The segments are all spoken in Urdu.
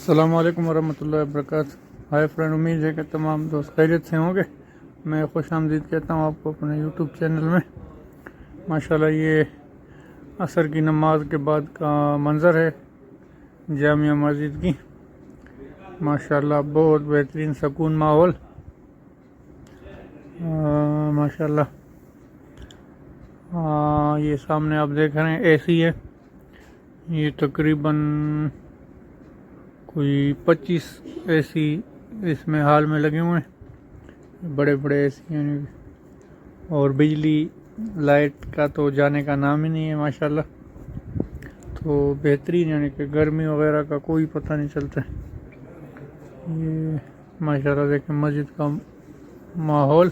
السلام علیکم ورحمۃ اللہ وبرکاتہ۔ ہائے فرینڈ، امید ہے کہ تمام دوست خیریت سے ہوں گے۔ میں خوش آمدید کہتا ہوں آپ کو اپنے یوٹیوب چینل میں۔ ماشاءاللہ یہ عصر کی نماز کے بعد کا منظر ہے جامعہ مسجد کی۔ ماشاءاللہ بہت بہترین سکون ماحول، ماشاءاللہ۔ یہ سامنے آپ دیکھ رہے ہیں اے سی ہے، یہ تقریباً کوئی 25 اے سی اس میں حال میں لگے ہوئے ہیں، بڑے بڑے اے سی ہیں، اور بجلی لائٹ کا تو جانے کا نام ہی نہیں ہے ماشاءاللہ۔ تو بہترین، یعنی کہ گرمی وغیرہ کا کوئی پتہ نہیں چلتا۔ یہ ماشاءاللہ دیکھیں مسجد کا ماحول،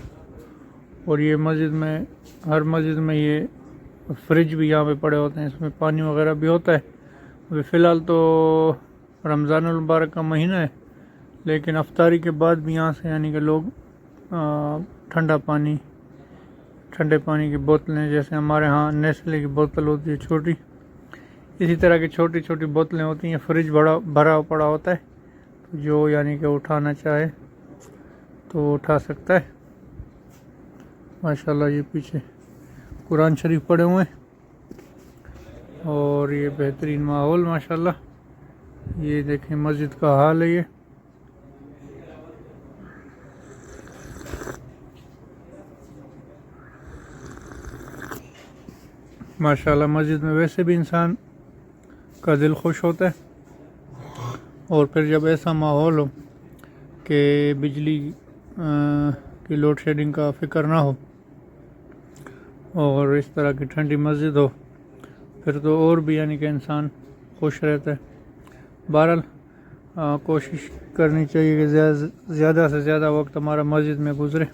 اور یہ مسجد میں، ہر مسجد میں یہ فریج بھی یہاں پہ پڑے ہوتے ہیں، اس میں پانی وغیرہ بھی ہوتا ہے۔ ابھی فی الحال تو رمضان المبارک کا مہینہ ہے، لیکن افطاری کے بعد بھی یہاں سے یعنی کہ لوگ ٹھنڈے پانی کی بوتلیں، جیسے ہمارے ہاں نیسلے کی بوتل ہوتی ہے چھوٹی، اسی طرح کی چھوٹی چھوٹی بوتلیں ہوتی ہیں، فریج بھرا پڑا ہوتا ہے، جو یعنی کہ اٹھانا چاہے تو اٹھا سکتا ہے۔ ماشاءاللہ یہ پیچھے قرآن شریف پڑھے ہوئے ہیں، اور یہ بہترین ماحول ماشاءاللہ۔ یہ دیکھیں مسجد کا حال ہے، یہ ماشاءاللہ۔ مسجد میں ویسے بھی انسان کا دل خوش ہوتا ہے، اور پھر جب ایسا ماحول ہو کہ بجلی کی لوڈ شیڈنگ کا فکر نہ ہو، اور اس طرح کی ٹھنڈی مسجد ہو، پھر تو اور بھی یعنی کہ انسان خوش رہتا ہے۔ بہرحال کوشش کرنی چاہیے کہ زیادہ سے زیادہ وقت ہمارا مسجد میں گزرے۔